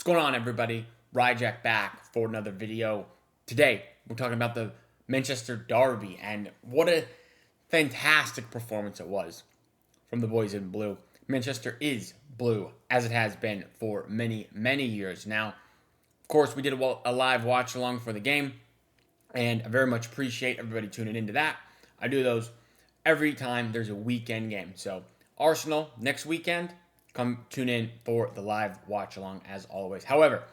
going on, everybody? Ryjack back for another video. Today, we're talking about the Manchester Derby, and what a fantastic performance it was from the boys in blue. Manchester is blue, as it has been for many, many years now. Of course, we did a live watch-along for the game, and I very much appreciate everybody tuning into that. I do those every time there's a weekend game. So, Arsenal, next weekend, come tune in for the live watch-along as always. However,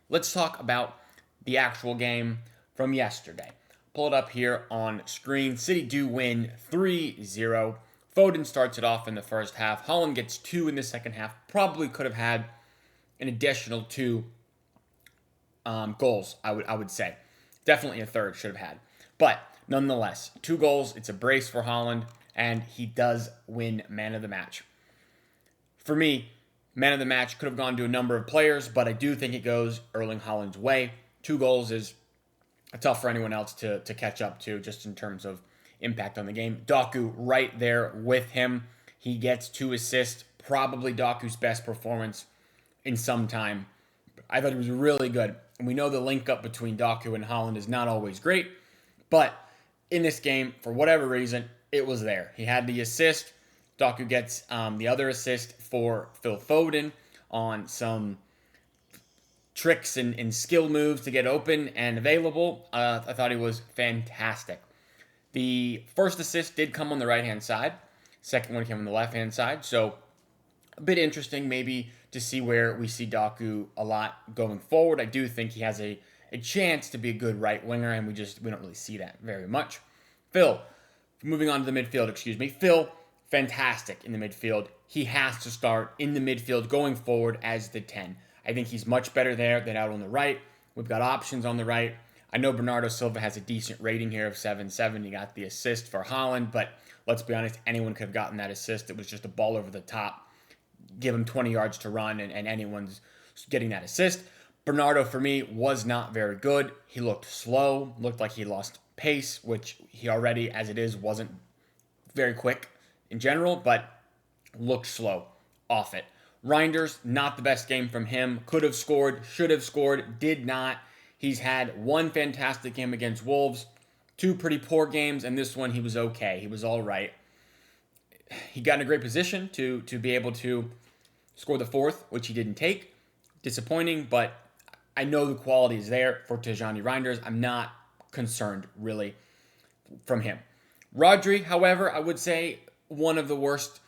let's talk about the actual game from yesterday. Pull it up here on screen. City do win 3-0. Foden starts it off in the first half. Haaland gets 2 in the second half. Probably could have had an additional 2 goals, I would say. Definitely a third should have had. But nonetheless, 2 goals. It's a brace for Haaland, and he does win man of the match. For me, man of the match could have gone to a number of players, but I do think it goes Erling Haaland's way. 2 goals is tough for anyone else to catch up to, just in terms of impact on the game. Doku right there with him. He gets 2 assists, probably Doku's best performance in some time. I thought it was really good. And we know the link up between Doku and Haaland is not always great, but in this game, for whatever reason, it was there. He had the assist. Doku gets the other assist for Phil Foden on some tricks and skill moves to get open and available. I thought he was fantastic. The first assist did come on the right-hand side. Second one came on the left-hand side. So a bit interesting maybe to see where we see Doku a lot going forward. I do think he has a chance to be a good right winger, and we don't really see that very much. Moving on to the midfield, Phil, fantastic in the midfield. He has to start in the midfield going forward as the 10. I think he's much better there than out on the right. We've got options on the right. I know Bernardo Silva has a decent rating here of 7.7. He got the assist for Haaland, but let's be honest, anyone could have gotten that assist. It was just a ball over the top. Give him 20 yards to run, and anyone's getting that assist. Bernardo, for me, was not very good. He looked slow, looked like he lost pace, which he already, as it is, wasn't very quick in general, but looked slow off it. Reinders, not the best game from him. Could have scored, should have scored, did not. He's had 1 fantastic game against Wolves, 2 pretty poor games, and this one he was okay. He was all right. He got in a great position to be able to score the 4th, which he didn't take. Disappointing, but I know the quality is there for Tijani Reinders. I'm not concerned, really, from him. Rodri, however, I would say one of the worst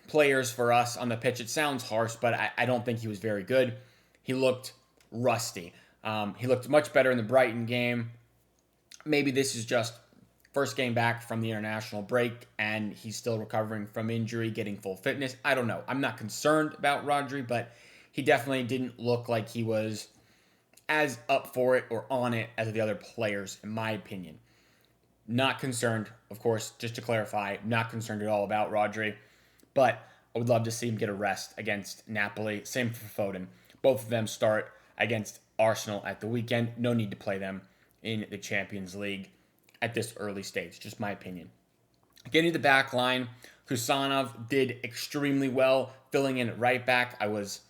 players for us on the pitch. It sounds harsh, but I don't think he was very good. He looked rusty. He looked much better in the Brighton game. Maybe this is just first game back from the international break, and he's still recovering from injury, getting full fitness. I don't know. I'm not concerned about Rodri, but he definitely didn't look like he was as up for it or on it as the other players, in my opinion. Not concerned, of course, just to clarify, not concerned at all about Rodri, but I would love to see him get a rest against Napoli. Same for Foden. Both of them start against Arsenal at the weekend. No need to play them in the Champions League at this early stage, just my opinion. Getting to the back line, Kusanov did extremely well, filling in at right back. I was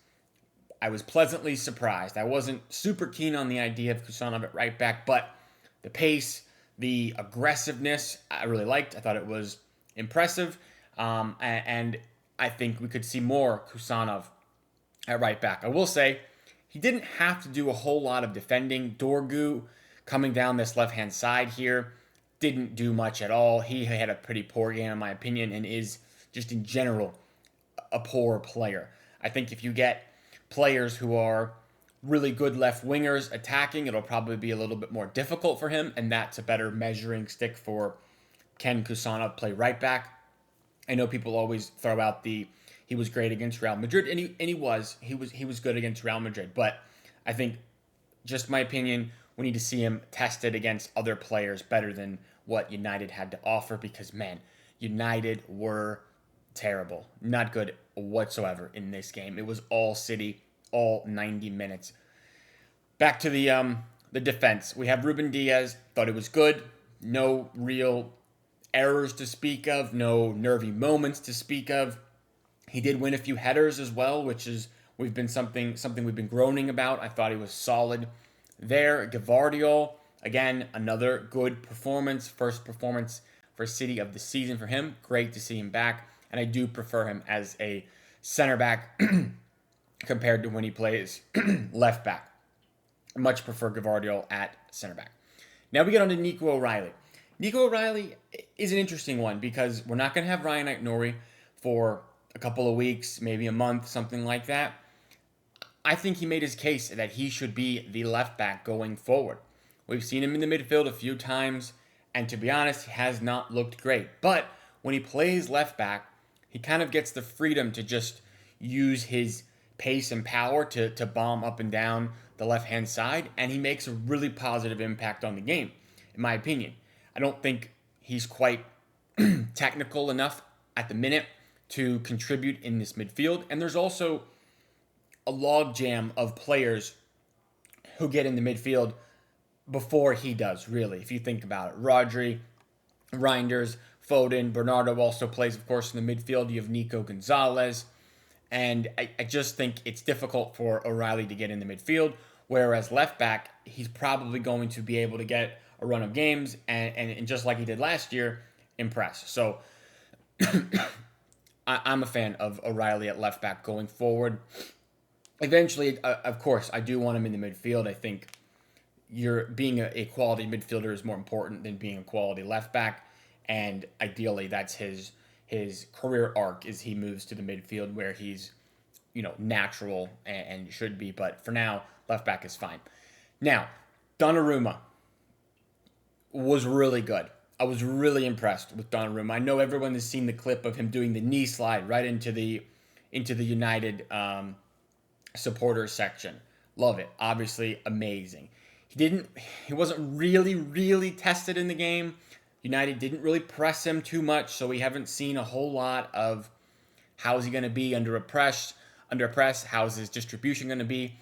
pleasantly surprised. I wasn't super keen on the idea of Kusanov at right back, but the pace, the aggressiveness, I really liked. I thought it was impressive, and I think we could see more Kusanov at right back. I will say, he didn't have to do a whole lot of defending. Dorgu, coming down this left-hand side here, didn't do much at all. He had a pretty poor game, in my opinion, and is just in general a poor player. I think if you get players who are really good left wingers attacking, it'll probably be a little bit more difficult for him, and that's a better measuring stick for can Kusanov play right back. I know people always throw out he was great against Real Madrid, and he was good against Real Madrid, but I think, just my opinion, we need to see him tested against other players better than what United had to offer, because, man, United were terrible. Not good whatsoever in this game. It was all City, all 90 minutes. Back to the defense. We have Ruben Diaz. Thought it was good. No real errors to speak of. No nervy moments to speak of. He did win a few headers as well, which is something we've been groaning about. I thought he was solid there. Gavardiol, again, another good performance. First performance for City of the season for him. Great to see him back. And I do prefer him as a center back compared to when he plays left back. I much prefer Gavardiol at center back. Now we get on to Nico O'Reilly. Nico O'Reilly is an interesting one because we're not going to have Ryan Aït-Nouri for a couple of weeks, maybe a month, something like that. I think he made his case that he should be the left back going forward. We've seen him in the midfield a few times, and to be honest, he has not looked great. But when he plays left back, he kind of gets the freedom to just use his pace and power to bomb up and down the left-hand side, and he makes a really positive impact on the game, in my opinion. I don't think he's quite technical enough at the minute to contribute in this midfield, and there's also a logjam of players who get in the midfield before he does, really, if you think about it. Rodri, Reinders, Foden, Bernardo also plays, of course, in the midfield. You have Nico Gonzalez, and I just think it's difficult for O'Reilly to get in the midfield, whereas left back, he's probably going to be able to get a run of games and just like he did last year, impress. So I'm a fan of O'Reilly at left back going forward. Eventually, of course, I do want him in the midfield. I think being a quality midfielder is more important than being a quality left back, and ideally, that's his career arc is he moves to the midfield where he's natural and should be. But for now, left back is fine. Now, Donnarumma was really good. I was really impressed with Donnarumma. I know everyone has seen the clip of him doing the knee slide right into the United supporters section. Love it. Obviously amazing. He wasn't really tested in the game. United didn't really press him too much, so we haven't seen a whole lot of how is he going to be under press, how's his distribution going to be.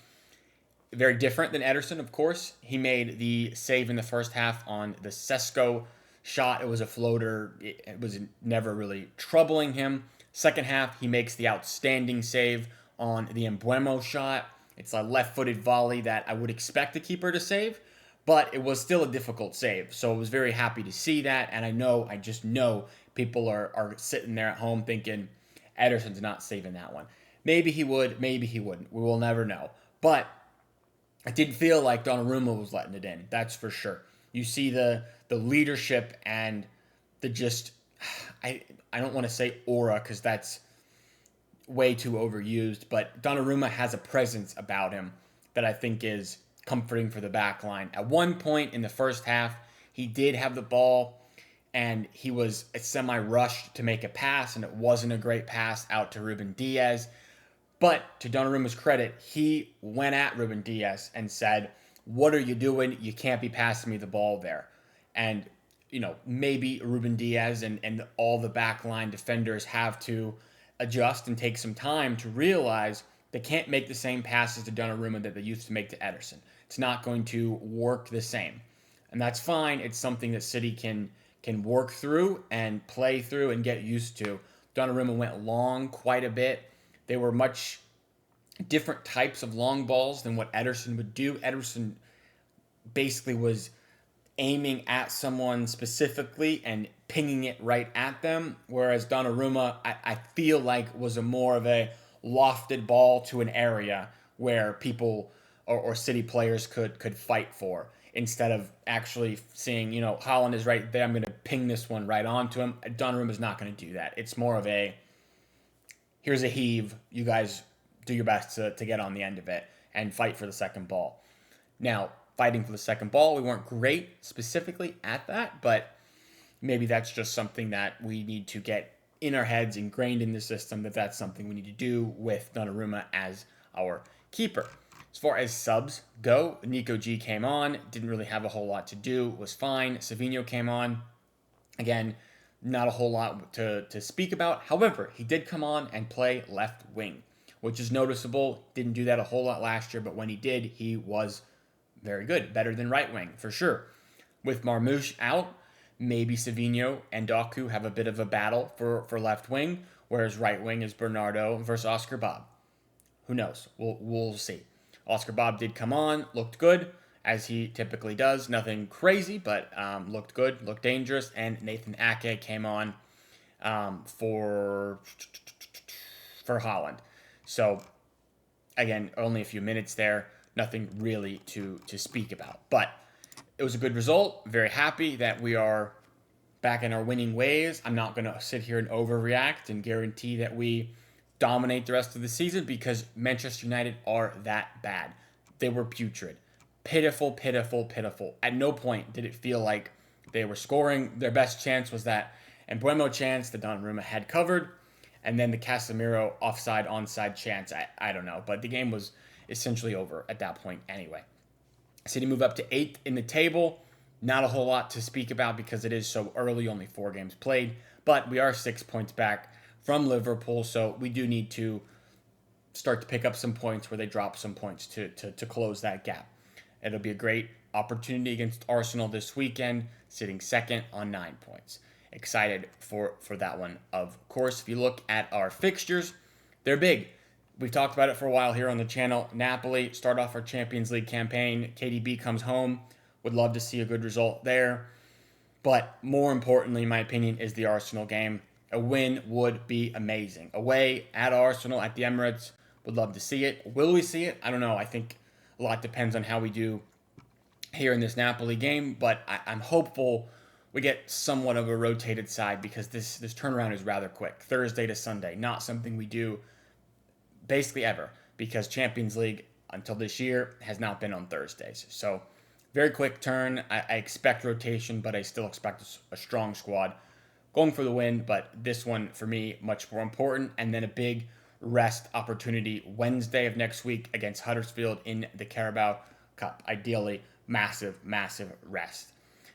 Very different than Ederson, of course. He made the save in the first half on the Sesko shot. It was a floater. It was never really troubling him. Second half, he makes the outstanding save on the Embuemo shot. It's a left-footed volley that I would expect the keeper to save, but it was still a difficult save. So I was very happy to see that, and I just know people are sitting there at home thinking Ederson's not saving that one. Maybe he would, maybe he wouldn't. We will never know. But I did feel like Donnarumma was letting it in. That's for sure. You see the leadership and the just, I don't want to say aura because that's way too overused, but Donnarumma has a presence about him that I think is comforting for the back line. At one point in the first half, he did have the ball and he was semi-rushed to make a pass, and it wasn't a great pass out to Ruben Diaz. But to Donnarumma's credit, he went at Ruben Diaz and said, "What are you doing? You can't be passing me the ball there." And, maybe Ruben Diaz and all the backline defenders have to adjust and take some time to realize they can't make the same passes to Donnarumma that they used to make to Ederson. It's not going to work the same. And that's fine. It's something that City can work through and play through and get used to. Donnarumma went long quite a bit. They were much different types of long balls than what Ederson would do. Ederson basically was aiming at someone specifically and pinging it right at them, whereas Donnarumma, I feel like, was more of a lofted ball to an area where people or City players could fight for, instead of actually seeing, Haaland is right there, I'm going to ping this one right onto him. Donnarumma's not going to do that. It's more of a, here's a heave, you guys do your best to get on the end of it and fight for the second ball. Now, fighting for the second ball, we weren't great specifically at that, but maybe that's just something that we need to get in our heads, ingrained in the system, that's something we need to do with Donnarumma as our keeper. As far as subs go, Nico G came on, didn't really have a whole lot to do, was fine. Savinho came on. Again, not a whole lot to speak about. However, he did come on and play left wing, which is noticeable. Didn't do that a whole lot last year, but when he did, he was very good. Better than right wing, for sure. With Marmoush out, maybe Savinho and Doku have a bit of a battle for left wing, whereas right wing is Bernardo versus Oscar Bob. Who knows? We'll see. Oscar Bob did come on, looked good, as he typically does. Nothing crazy, but looked good, looked dangerous. And Nathan Ake came on for Holland. So again, only a few minutes there. Nothing really to speak about. But it was a good result. Very happy that we are back in our winning ways. I'm not going to sit here and overreact and guarantee that we dominate the rest of the season because Manchester United are that bad. They were putrid. Pitiful, pitiful, pitiful. At no point did it feel like they were scoring. Their best chance was that Embuemo chance that Donnarumma had covered, and then the Casemiro offside, onside chance. I don't know, but the game was essentially over at that point anyway. City move up to 8th in the table. Not a whole lot to speak about because it is so early, only 4 games played. But we are 6 points back from Liverpool, so we do need to start to pick up some points where they drop some points to close that gap. It'll be a great opportunity against Arsenal this weekend, sitting second on 9 points. Excited for that one, of course. If you look at our fixtures, they're big. We've talked about it for a while here on the channel. Napoli start off our Champions League campaign. KDB comes home. Would love to see a good result there. But more importantly, in my opinion, is the Arsenal game. A win would be amazing. Away at Arsenal at the Emirates. Would love to see it. Will we see it? I don't know. I think a lot depends on how we do here in this Napoli game. But I'm hopeful we get somewhat of a rotated side because this turnaround is rather quick. Thursday to Sunday. Not something we do basically ever because Champions League until this year has not been on Thursdays. So very quick turn. I expect rotation, but I still expect a strong squad going for the win. But this one, for me, much more important. And then a big rest opportunity Wednesday of next week against Huddersfield in the Carabao Cup. Ideally, massive, massive rest.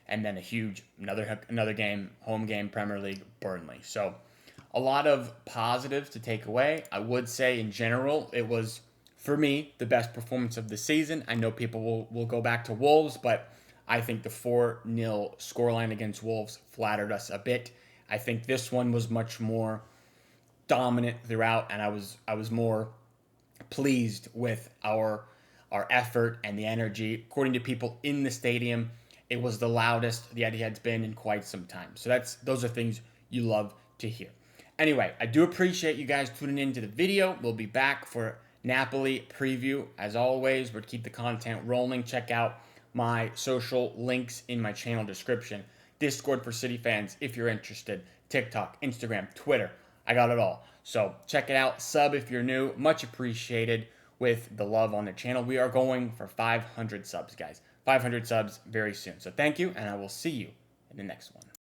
And then a huge, another game, home game, Premier League, Burnley. So a lot of positives to take away. I would say in general, it was, for me, the best performance of the season. I know people will go back to Wolves, but I think the 4-0 scoreline against Wolves flattered us a bit. I think this one was much more dominant throughout, and I was more pleased with our effort and the energy. According to people in the stadium, it was the loudest the Etihad's been in quite some time. So those are things you love to hear. Anyway, I do appreciate you guys tuning into the video. We'll be back for Napoli preview. As always, we'll keep the content rolling. Check out my social links in my channel description. Discord for City fans if you're interested. TikTok, Instagram, Twitter. I got it all. So check it out. Sub if you're new. Much appreciated with the love on the channel. We are going for 500 subs, guys. 500 subs very soon. So thank you, and I will see you in the next one.